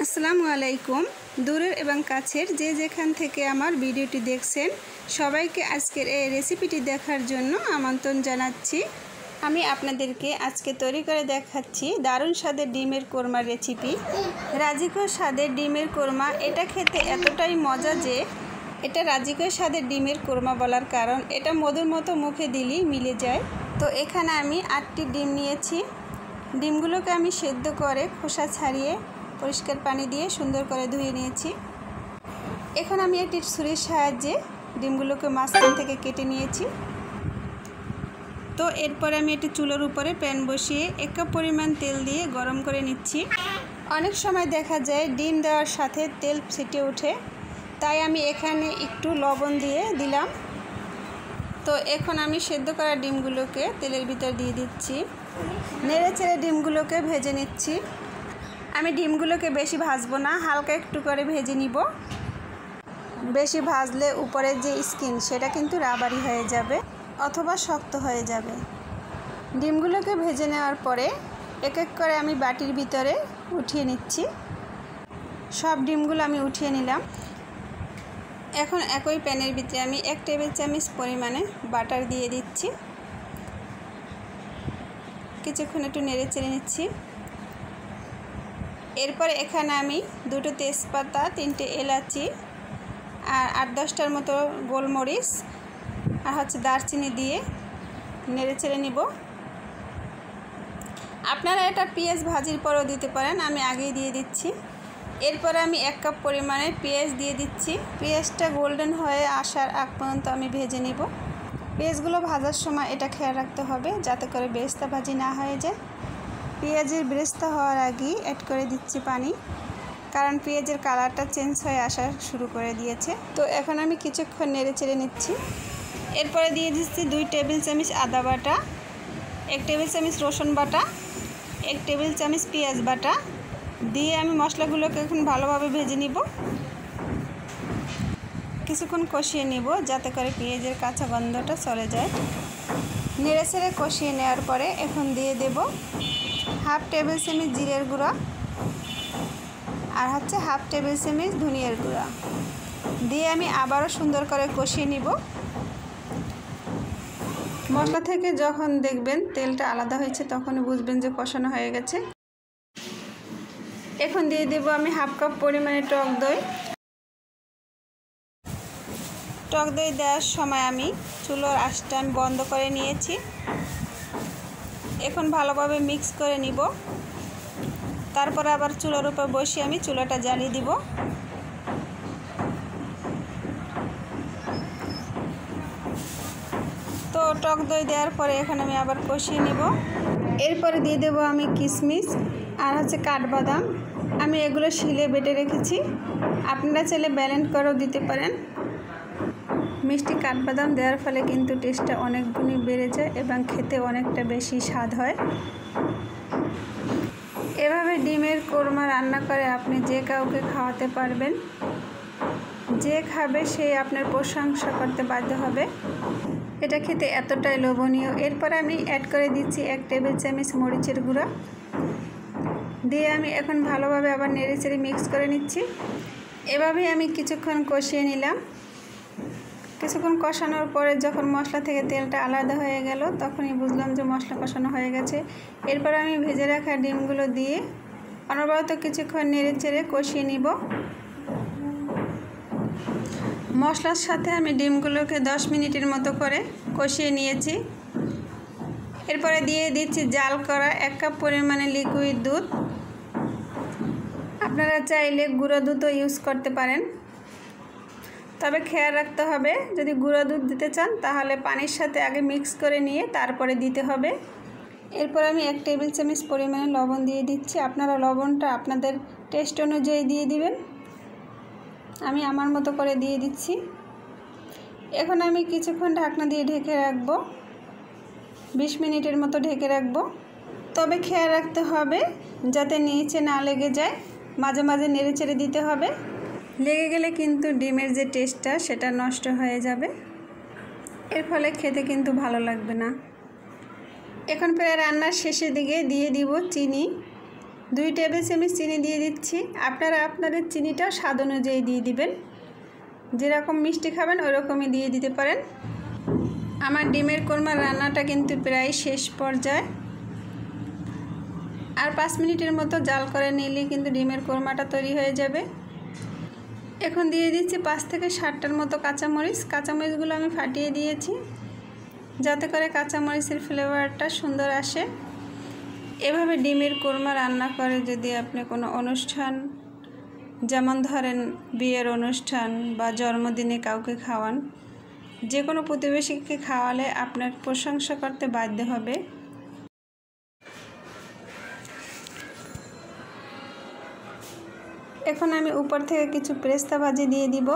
আসসালামু আলাইকুম। দূরের এবং কাছের যে যেখান থেকে আমার ভিডিওটি দেখছেন সবাইকে আজকের এই রেসিপিটি দেখার জন্য আমন্ত্রণ জানাচ্ছি। আমি আপনাদেরকে আজকে তৈরি করে দেখাচ্ছি দারুণ স্বাদের ডিমের কোরমার রেসিপি। রাজিকো স্বাদের ডিমের কোরমা, এটা খেতে এতটাই মজা যে এটা রাজিকো স্বাদের ডিমের কোরমা বলার কারণ এটা মধুর মতো মুখে দিলেই মিলে যায়। তো এখানে আমি 8টি ডিম নিয়েছি। ডিমগুলোকে আমি সেদ্ধ করে খোসা ছাড়িয়ে পরিষ্কার পানি দিয়ে সুন্দর করে ধুয়ে নিয়েছি। এখন আমি একটি ছুরির সাহায্যে ডিমগুলোকে মাঝখান থেকে কেটে নিয়েছি। তো এরপরে আমি একটি চুলোর উপরে প্যান বসিয়ে 1 কাপ পরিমাণ তেল দিয়ে গরম করে নিচ্ছি। অনেক সময় দেখা যায় ডিম দেওয়ার সাথে তেল ছিটে ওঠে, তাই আমি এখানে একটু লবণ দিয়ে দিলাম। তো এখন আমি সেদ্ধ করা ডিমগুলোকে তেলের ভিতর দিয়ে দিচ্ছি। নেড়ে চেড়ে ডিমগুলোকে ভেজে নিচ্ছি। আমি ডিমগুলোকে বেশি ভাজবো না, হালকা একটু করে ভেজে নিব। বেশি ভাজলে উপরের যে স্কিন সেটা কিন্তু রাবারি হয়ে যাবে অথবা শক্ত হয়ে যাবে। ডিমগুলোকে ভেজে নেওয়ার পরে এক এক করে আমি বাটির ভিতরে উঠিয়ে নিচ্ছি। সব ডিমগুলো আমি উঠিয়ে নিলাম। এখন একই প্যানের ভিতরে আমি 1 টেবিল চামচ পরিমাণে বাটার দিয়ে দিচ্ছি। কিছুক্ষণ একটু নেড়ে চেড়ে নিচ্ছি। এরপরে এখানে আমি 2টো তেজপাতা, 3টে এলাচি আর 8-10টার মতো গোলমরিচ আর দারচিনি দিয়ে নেড়ে চেড়ে নিব। আপনারা এটা পেঁয়াজ ভাজির পরেও দিতে পারেন, আমি আগেই দিয়ে দিচ্ছি। এরপরে আমি 1 কাপ পরিমাণে পেঁয়াজ দিয়ে দিচ্ছি। পেঁয়াজটা গোল্ডেন হয়ে আসার আগ পর্যন্ত আমি ভেজে নিব। পেঁয়াজগুলো ভাজার সময় এটা খেয়াল রাখতে হবে যাতে করে বেরেস্তা ভাজি না হয়ে যায়। পেঁয়াজের বেরেস্তা হওয়ার আগেই অ্যাড করে দিচ্ছি পানি, কারণ পেঁয়াজের কালারটা চেঞ্জ হয়ে আসা শুরু করে দিয়েছে। তো এখন আমি কিছুক্ষণ নেড়ে চেড়ে নিচ্ছি। এরপরে দিয়ে দিচ্ছি 2 টেবিল চামচ আদা বাটা, 1 টেবিল চামচ রসুন বাটা, 1 টেবিল চামচ পেঁয়াজ বাটা দিয়ে আমি মশলাগুলোকে এখন ভালোভাবে ভেজে নিব। কিছুক্ষণ কষিয়ে নিব যাতে করে পেঁয়াজের কাঁচা গন্ধটা চলে যায়। নেড়ে চেড়ে কষিয়ে নেওয়ার পরে এখন দিয়ে দেব 1/2 টেবিল চামচ জিরের গুঁড়া আর 1/2 টেবিল চামচ ধনিয়ার গুঁড়া দিয়ে আমি আবারও সুন্দর করে কষিয়ে নিব। মশলা থেকে যখন দেখবেন তেলটা আলাদা হয়েছে তখনই বুঝবেন যে কষানো হয়ে গেছে। এখন দিয়ে দেব আমি 1/2 কাপ পরিমাণে টক দই। টক দই দেওয়ার সময় আমি চুলার আঁচটা আমি বন্ধ করে নিয়েছি। এখন ভালোভাবে মিক্স করে নিব। তারপর আবার চুলার উপর বসিয়ে আমি চুলাটা জ্বালিয়ে দিব। তো টক দই দেওয়ার পরে এখন আমি আবার কষিয়ে নিব। এরপরে দিয়ে দেব আমি কিশমিশ আর কাঠবাদাম। আমি এগুলো শিলে বেটে রেখেছি, আপনারা চাইলে ব্লেন্ড করেও দিতে পারেন। মিষ্টি কাঠবাদাম দেওয়ার ফলে কিন্তু টেস্টটা অনেক গুণই বেড়ে যায় এবং খেতে অনেকটা বেশি স্বাদ হয়। এভাবে ডিমের কোরমা রান্না করে আপনি যে কাউকে খাওয়াতে পারবেন, যে খাবে সে আপনার প্রশংসা করতে বাধ্য হবে। এটা খেতে এতটাই লোভনীয়। এরপর আমি অ্যাড করে দিচ্ছি 1 টেবিল চামচ মরিচের গুঁড়া দিয়ে আমি এখন ভালোভাবে আবার নেড়ে চেড়ে মিক্স করে নিচ্ছি। এভাবেই আমি কিছুক্ষণ কষিয়ে নিলাম। কিছুক্ষণ কষানোর পরে যখন মশলা থেকে তেলটা আলাদা হয়ে গেল তখনই বুঝলাম যে মশলা কষানো হয়ে গেছে। এরপর আমি ভেজে রাখা ডিমগুলো দিয়ে অনবরত কিছুক্ষণ নেড়ে চেড়ে কষিয়ে নিব। মশলার সাথে আমি ডিমগুলোকে 10 মিনিটের মতো করে কষিয়ে নিয়েছি। এরপরে দিয়ে দিচ্ছি জাল করা 1 কাপ পরিমাণে লিকুইড দুধ। আপনারা চাইলে গুঁড়ো দুধও ইউজ করতে পারেন, তবে খেয়াল রাখতে হবে যদি গুঁড়ো দুধ দিতে চান তাহলে পানির সাথে আগে মিক্স করে নিয়ে তারপরে দিতে হবে। এরপর আমি 1 টেবিল চামচ পরিমাণে লবণ দিয়ে দিচ্ছি। আপনারা লবণটা আপনাদের টেস্ট অনুযায়ী দিয়ে দিবেন, আমি আমার মতো করে দিয়ে দিচ্ছি। এখন আমি কিছুক্ষণ ঢাকনা দিয়ে ঢেকে রাখবো, 20 মিনিটের মতো ঢেকে রাখবো। তবে খেয়াল রাখতে হবে যাতে নিচে না লেগে যায়, মাঝে মাঝে নেড়ে চেড়ে দিতে হবে। লেগে গেলে কিন্তু ডিমের যে টেস্টটা সেটা নষ্ট হয়ে যাবে, এর ফলে খেতে কিন্তু ভালো লাগবে না। এখন প্রায় রান্নার শেষের দিকে দিয়ে দিব চিনি। 2 টেবিল চামচ চিনি দিয়ে দিচ্ছি। আপনারা আপনাদের চিনিটা স্বাদ অনুযায়ী দিয়ে দিবেন, যেরকম মিষ্টি খাবেন ওই রকমই দিয়ে দিতে পারেন। আমার ডিমের কোরমা রান্নাটা কিন্তু প্রায় শেষ পর্যায়ে, আর 5 মিনিটের মতো জাল করে নিলে কিন্তু ডিমের কোরমাটা তৈরি হয়ে যাবে। এখন দিয়ে দিচ্ছি 5 থেকে 7টার মতো কাঁচামরিচ। কাঁচামরিচগুলো আমি ফাটিয়ে দিয়েছি যাতে করে কাঁচামরিচের ফ্লেভারটা সুন্দর আসে। এভাবে ডিমের কোরমা রান্না করে যদি আপনি কোনো অনুষ্ঠান, যেমন ধরেন বিয়ের অনুষ্ঠান বা জন্মদিনে কাউকে খাওয়ান, যে কোনো প্রতিবেশীকে খাওয়ালে আপনার প্রশংসা করতে বাধ্য হবে। এখন আমি উপর থেকে কিছু পেস্তা ভাজি দিয়ে দিব।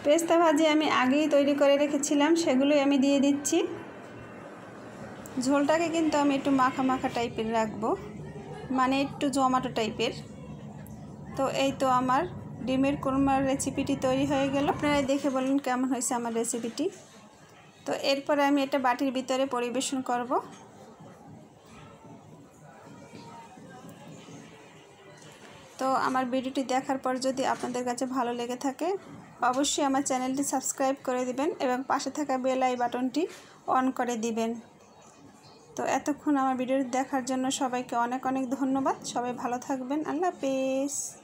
পেস্তা ভাজি আমি আগেই তৈরি করে রেখেছিলাম, সেগুলোই আমি দিয়ে দিচ্ছি। ঝোলটাকে কিন্তু আমি একটু মাখা মাখা টাইপের রাখবো, মানে একটু জমাটো টাইপের। তো এই তো আমার ডিমের কোরমার রেসিপিটি তৈরি হয়ে গেল। আপনারা দেখে বলুন কেমন হয়েছে আমার রেসিপিটি। তো এরপরে আমি এটা বাটির ভিতরে পরিবেশন করব। তো আমার ভিডিওটি দেখার পর যদি আপনাদের কাছে ভালো লেগে থাকে অবশ্যই আমার চ্যানেলটি সাবস্ক্রাইব করে দিবেন এবং পাশে থাকা বেল আই বাটনটি অন করে দিবেন। তো এতক্ষণ আমার ভিডিওটি দেখার জন্য সবাইকে অনেক অনেক ধন্যবাদ। সবাই ভালো থাকবেন। আল্লাহ হাফেজ।